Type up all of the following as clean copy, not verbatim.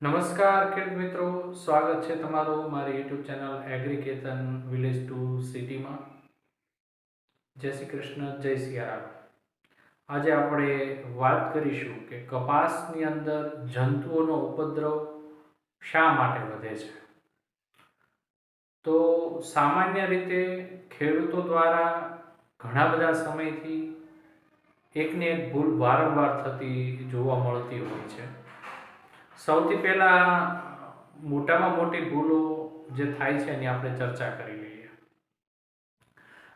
નમસ્કાર ખેડૂત મિત્રો, સ્વાગત છે તમારું મારી યુટ્યુબ ચેનલ એગ્રીકેતન વિલેજ ટુ સિટીમાં. જય શ્રી કૃષ્ણ, જય સિયારામ. આજે આપણે વાત કરીશું કે કપાસની અંદર જંતુઓનો ઉપદ્રવ શા માટે વધે છે. તો સામાન્ય રીતે ખેડૂતો દ્વારા ઘણા બધા સમયથી એકને એક ભૂલ વારંવાર થતી જોવા મળતી હોય છે. સૌથી પહેલા મોટામાં મોટી ભૂલો જે થાય છે એની આપણે ચર્ચા કરી લઈએ.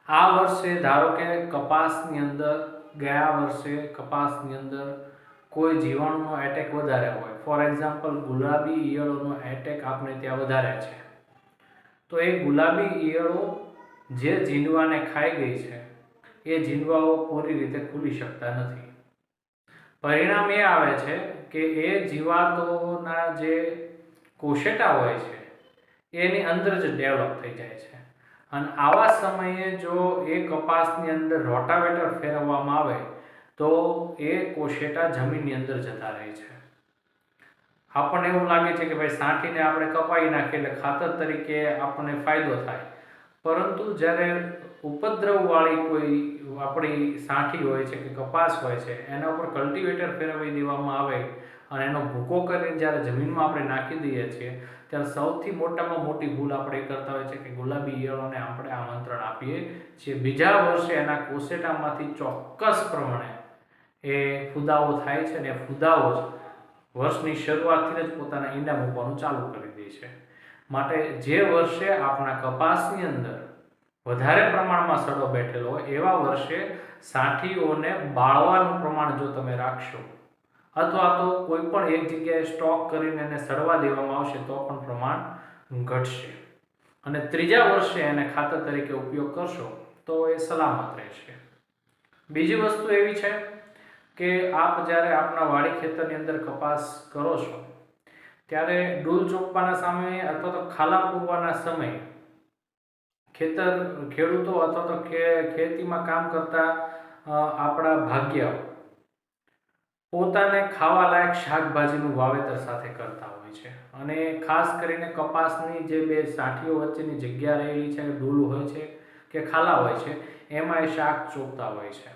આ વર્ષે ધારો કે કપાસની અંદર ગયા વર્ષે કપાસની અંદર કોઈ જીવાણુનો એટેક વધારે હોય, ફોર એક્ઝામ્પલ ગુલાબી ઈયળોનો એટેક આપણે ત્યાં વધારે છે, તો એ ગુલાબી ઈયળો જે જીંડવાને ખાઈ ગઈ છે એ જીંડવાઓ પૂરી રીતે ખુલી શકતા નથી. પરિણામ એ આવે છે કે એ જીવાતોના જે કોશેટા હોય છે એની અંદર જ ડેવલપ થઈ જાય છે, અને આવા સમયે જો એ કપાસની અંદર રોટાવેટર ફેરવવામાં આવે તો એ કોશેટા જમીનની અંદર જતા રહે છે. આપણને એવું લાગે છે કે ભાઈ સાંઠીને આપણે કપાઈ નાખીએ એટલે ખાતર તરીકે આપણને ફાયદો થાય, પરંતુ જ્યારે ઉપદ્રવવાળી કોઈ આપણી સાંઠી હોય છે કે કપાસ હોય છે એના ઉપર કલ્ટિવેટર ફેરવી દેવામાં આવે અને એનો ભૂકો કરીને જ્યારે જમીનમાં આપણે નાખી દઈએ છીએ ત્યારે સૌથી મોટામાં મોટી ભૂલ આપણે કરતા હોય છે કે ગુલાબી ઈયળોને આપણે આમંત્રણ આપીએ છીએ. બીજા વર્ષે એના કોશેટામાંથી ચોક્કસ પ્રમાણે એ ફુદાઓ થાય છે, અને એ ફુદાઓ જ વર્ષની શરૂઆતથી જ પોતાના ઈંડા મૂકવાનું ચાલુ કરી દે છે. માટે જે વર્ષે આપણા કપાસની અંદર વધારે પ્રમાણમાં સડો બેઠેલો હોય એવા વર્ષે સાંઠીઓને બાળવાનું પ્રમાણ જો તમે રાખશો અથવા તો કોઈ પણ એક જગ્યાએ સ્ટોક કરીને એને સડવા દેવામાં આવશે તો પણ પ્રમાણ ઘટશે, અને ત્રીજા વર્ષે એને ખાતર તરીકે ઉપયોગ કરશો તો એ સલામત રહેશે. બીજી વસ્તુ એવી છે કે આપ જ્યારે આપણા વાડી ખેતરની અંદર કપાસ કરો છો ત્યારે ડૂલ ચોપવાના સમયે અથવા તો ખાલા પૂરવાના સમયે ખેડૂતો અથવા તો ખેતીમાં કામ કરતા આપણા ભાગ્યાઓ પોતાને ખાવા લાયક શાકભાજીનું વાવેતર સાથે કરતા હોય છે, અને ખાસ કરીને કપાસની જે બે સાંઠીઓ વચ્ચેની જગ્યા રહેલી છે, ડૂલ હોય છે કે ખાલા હોય છે, એમાં એ શાક ચોપતા હોય છે.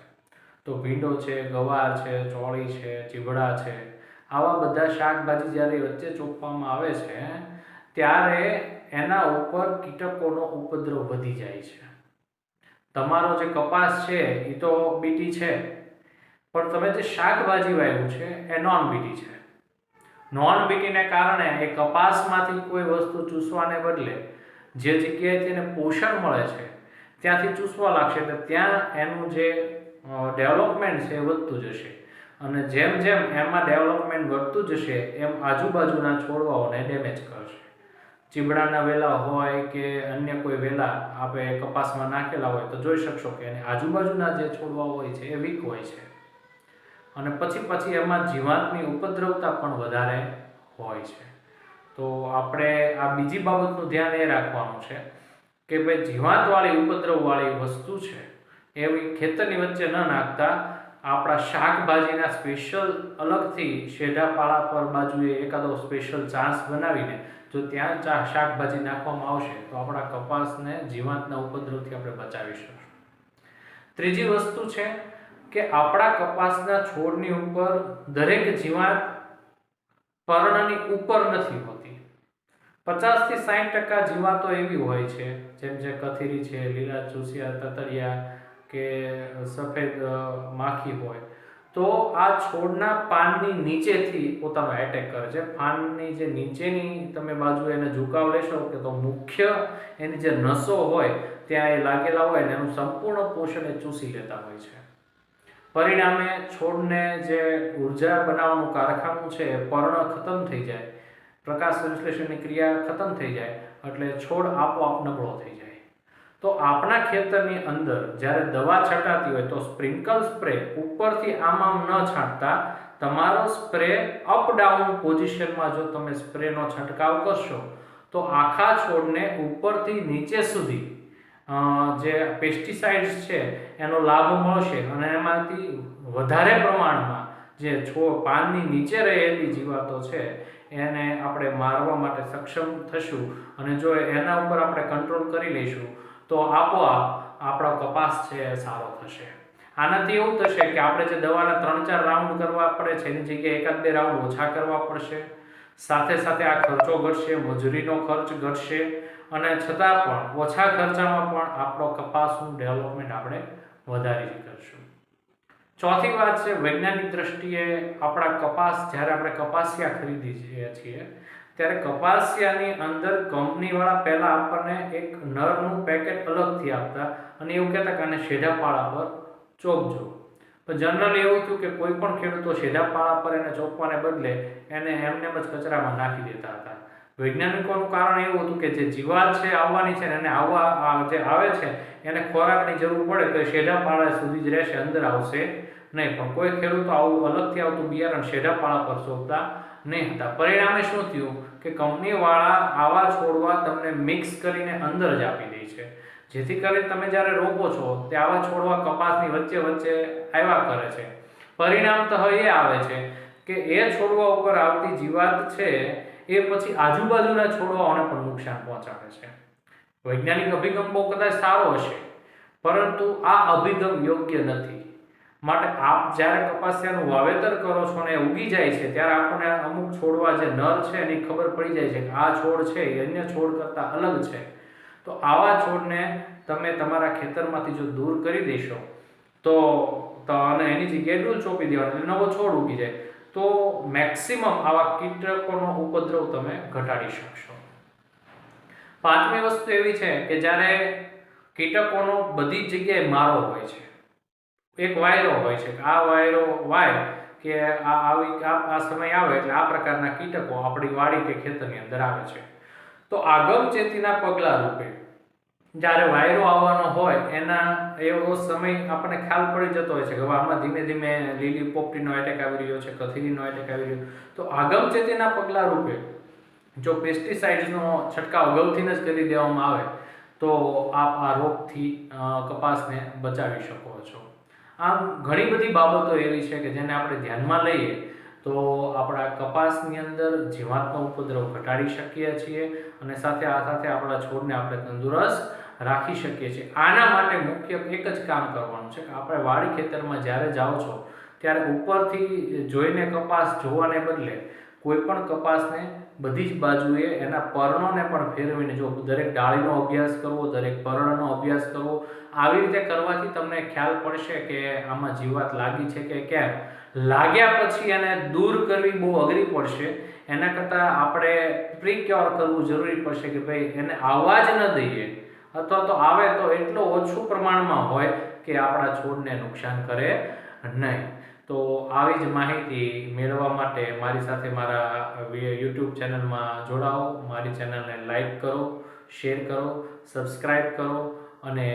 તો ભીંડો છે, ગવાર છે, ચોળી છે, ચીભડા છે, આવા બધા શાકભાજી જ્યારે વચ્ચે ચોપવામાં આવે છે ત્યારે એના ઉપર કીટકોનો ઉપદ્રવ વધી જાય છે. તમારો જે કપાસ છે એ તો બીટી છે, પણ તમે જે શાકભાજી વાવ્યું છે એ નોન બીટી છે. નોન બીટીને કારણે એ કપાસમાંથી કોઈ વસ્તુ ચૂસવાને બદલે જે જગ્યાએથી એને પોષણ મળે છે ત્યાંથી ચૂસવા લાગશે, એટલે ત્યાં એનું જે ડેવલપમેન્ટ છે એ વધતું જશે, અને જેમ જેમ એમાં ડેવલપમેન્ટ વધતું જશે એમ આજુબાજુના છોડવાઓને ડેમેજ કરશે. ચીબડાના વેલા હોય કે અન્ય કોઈ વેલા આપણે કપાસમાં નાખેલા હોય તો જોઈ શકશો કે એની આજુબાજુના જે છોડવાઓ હોય છે એ વીક હોય છે, અને પછી એમાં જીવાતની ઉપદ્રવતા પણ વધારે હોય છે. તો આપણે આ બીજી બાબતનું ધ્યાન એ રાખવાનું છે કે ભાઈ જીવાતવાળી ઉપદ્રવવાળી વસ્તુ છે એવી ખેતરની વચ્ચે ન નાખતા આપણા શાકભાજીના સ્પેશિયલ અલગથી શેઢાપાળા પર બાજુએ એકાદો સ્પેશિયલ ચાન્સ બનાવીને જો ત્યાં શાકભાજી નાખવામાં આવશે તો આપણા કપાસને જીવાતના ઉપદ્રવથી આપણે બચાવી શકીશું. ત્રીજી વસ્તુ છે કે આપણા કપાસના છોડની ઉપર દરેક જીવાત પર્ણની ઉપર નથી હોતી. 50 થી 60% જીવાતો એવી હોય છે જેમ જે કથીરી છે, લીલા ચૂસિયા, તતરિયા કે સફેદ માખી હોય, તો આ છોડના પાનની નીચેથી પોતાનો એટેક કરે છે. પાનની જે નીચેની તમે બાજુ એને ઝુકાવ લેશો કે તો મુખ્ય એની જે નસો હોય ત્યાં એ લાગેલા હોય ને એનું સંપૂર્ણ પોષણ એ ચૂસી લેતા હોય છે. પરિણામે છોડને જે ઉર્જા બનાવવાનું કારખાનું છે એ પર્ણ ખતમ થઈ જાય, પ્રકાશ સંશ્લેષણની ક્રિયા ખતમ થઈ જાય, એટલે છોડ આપોઆપ નબળો થઈ જાય. તો આપણા ખેતરની અંદર જ્યારે દવા છટાતી હોય તો સ્પ્રિંકલ સ્પ્રે ઉપરથી આમ ન છાંટતા તમારો સ્પ્રે અપ ડાઉન પોઝિશનમાં જો તમે સ્પ્રેનો છંટકાવ કરશો તો આખા છોડને ઉપરથી નીચે સુધી જે પેસ્ટિસાઇડ્સ છે એનો લાભ મળશે, અને એમાંથી વધારે પ્રમાણમાં જે પાનની નીચે રહેલી જીવાતો છે એને આપણે મારવા માટે સક્ષમ થશું અને જો એના ઉપર આપણે કંટ્રોલ કરી લઈશું તો આપોઆપ આપણો કપાસ છે એ સારો થશે. આનાથી એવું થશે કે આપણે જે દવાના 3-4 રાઉન્ડ કરવા પડે છે એની જગ્યાએ 1-2 રાઉન્ડ ઓછા કરવા પડશે. સાથે સાથે આ ખર્ચો ઘટશે, મજૂરીનો ખર્ચ ઘટશે અને છતાં પણ ઓછા ખર્ચામાં પણ આપણો કપાસનું ડેવલપમેન્ટ આપણે વધારી કરશું. ચોથી વાત છે, વૈજ્ઞાનિક દ્રષ્ટિએ આપણા કપાસ, જ્યારે આપણે કપાસિયા ખરીદીએ છીએ ત્યારે કપાસિયાની અંદર કંપનીવાળા પહેલાં આપણને એક નરનું પેકેટ અલગથી આપતા અને એવું કહેતા કે આને શેઢાપાળા પર ચોપજો. પણ જનરલી એવું થયું કે કોઈ પણ ખેડૂતો શેઢાપાળા પર એને ચોપવાને બદલે એને એમને જ કચરામાં નાખી દેતા હતા. વૈજ્ઞાનિકોનું કારણ એવું હતું કે જે જીવાત છે આવવાની છે ને એને જે આવે છે એને ખોરાકની જરૂર પડે તો એ શેઢાપાળા સુધી જ રહેશે, અંદર આવશે નહીં. પણ કોઈ ખેડૂતો આવું અલગથી આવતું બિયારણ શેઢાપાળા પર ચોપતા નહીં હતા. પરિણામે શું થયું કે કંપનીવાળા આવા છોડવા તમને મિક્સ કરીને અંદર જ આપી દે છે, જેથી કરીને તમે જ્યારે રોપો છો તે આવા છોડવા કપાસની વચ્ચે વચ્ચે આવ્યા કરે છે. પરિણામ તો એ આવે છે કે એ છોડવા ઉપર આવતી જીવાત છે એ પછી આજુબાજુના છોડવાઓને પણ નુકસાન પહોંચાડે છે. વૈજ્ઞાનિક અભિગમ બહુ કદાચ સારો હશે, પરંતુ આ અભિગમ યોગ્ય નથી. માટે આપ જ્યારે કપાસિયાનું વાવેતર કરો છો ને ઉગી જાય છે ત્યારે આપણને અમુક છોડવા જે નર છે એની ખબર પડી જાય છે કે આ છોડ છે એ અન્ય છોડ કરતાં અલગ છે. તો આવા છોડને તમે તમારા ખેતરમાંથી જો દૂર કરી દેશો તો અને એની જગ્યાએ ડૂલ ચોપી દેવાનો એટલે નવો છોડ ઉગી જાય તો મેક્સિમમ આવા કીટકોનો ઉપદ્રવ તમે ઘટાડી શકશો. પાંચમી વસ્તુ એવી છે કે જ્યારે કીટકોનો બધી જ જગ્યાએ મારો હોય છે, એક વાયરો હોય છે કે આ વાયરો વાય કે આ સમય આવે એટલે આ પ્રકારના કીટકો આપણી વાડી કે ખેતરની અંદર આવે છે. તો આગમચેતીના પગલાં રૂપે જ્યારે વાયરો આવવાનો હોય એના એવો સમય આપણને ખ્યાલ પડી જતો હોય છે કે આમાં ધીમે ધીમે લીલી પોપટીનો એટેક આવી રહ્યો છે, કથીરીનો એટેક આવી રહ્યો, તો આગમચેતીના પગલાં રૂપે જો પેસ્ટિસાઇડ્સનો છંટકાવ અગાઉથી જ કરી દેવામાં આવે તો આપ આ રોગથી કપાસને બચાવી શકો છો. આમ ઘણી બધી બાબતો એવી છે કે જેને આપણે ધ્યાનમાં લઈએ તો આપણા કપાસની અંદર જીવાતનો ઉપદ્રવ ઘટાડી શકીએ છીએ અને સાથે આપણા છોડને આપણે તંદુરસ્ત રાખી શકીએ છીએ. આના માટે મુખ્ય એક જ કામ કરવાનું છે કે આપણે વાડી ખેતરમાં જ્યારે જાઓ છો ત્યારે ઉપરથી જોઈને કપાસ જોવાને બદલે કોઈ પણ કપાસને બધી જ બાજુએ એના પર્ણોને પણ ફેરવીને જો દરેક ડાળીનો અભ્યાસ કરવો, દરેક પર્ણનો અભ્યાસ કરવો, આવી રીતે કરવાથી તમને ખ્યાલ પડશે કે આમાં જીવાત લાગી છે કે કેમ. લાગ્યા પછી એને દૂર કરવી બહુ અઘરી પડશે, એના કરતાં આપણે પ્રિક્યોર કરવું જરૂરી પડશે કે ભાઈ એને આવવા જ ન દઈએ અથવા તો આવે તો એટલો ઓછું પ્રમાણમાં હોય કે આપણા છોડને નુકસાન કરે નહીં. તો આવી જ માહિતી મેળવવા માટે મારી સાથે મારા YouTube ચેનલમાં જોડાઓ, મારી ચેનલને લાઈક કરો, શેર કરો, સબસ્ક્રાઈબ કરો અને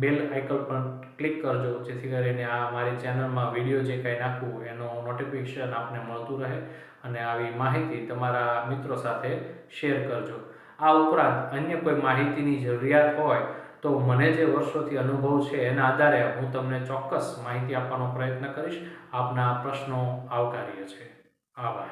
બેલ આઇકન પર ક્લિક કરજો, જેથી કરીને આ મારી ચેનલમાં વિડીયો જે કંઈ નાખું એનું નોટિફિકેશન આપને મળતું રહે અને આવી માહિતી તમારા મિત્રો સાથે શેર કરજો. આ ઉપરાંત અન્ય કોઈ માહિતીની જરૂરિયાત હોય તો મને જે વર્ષોથી અનુભવ છે એના આધારે હું તમને ચોક્કસ માહિતી આપવાનો પ્રયત્ન કરીશ. આપના પ્રશ્નો આવકાર્ય છે. આભાર.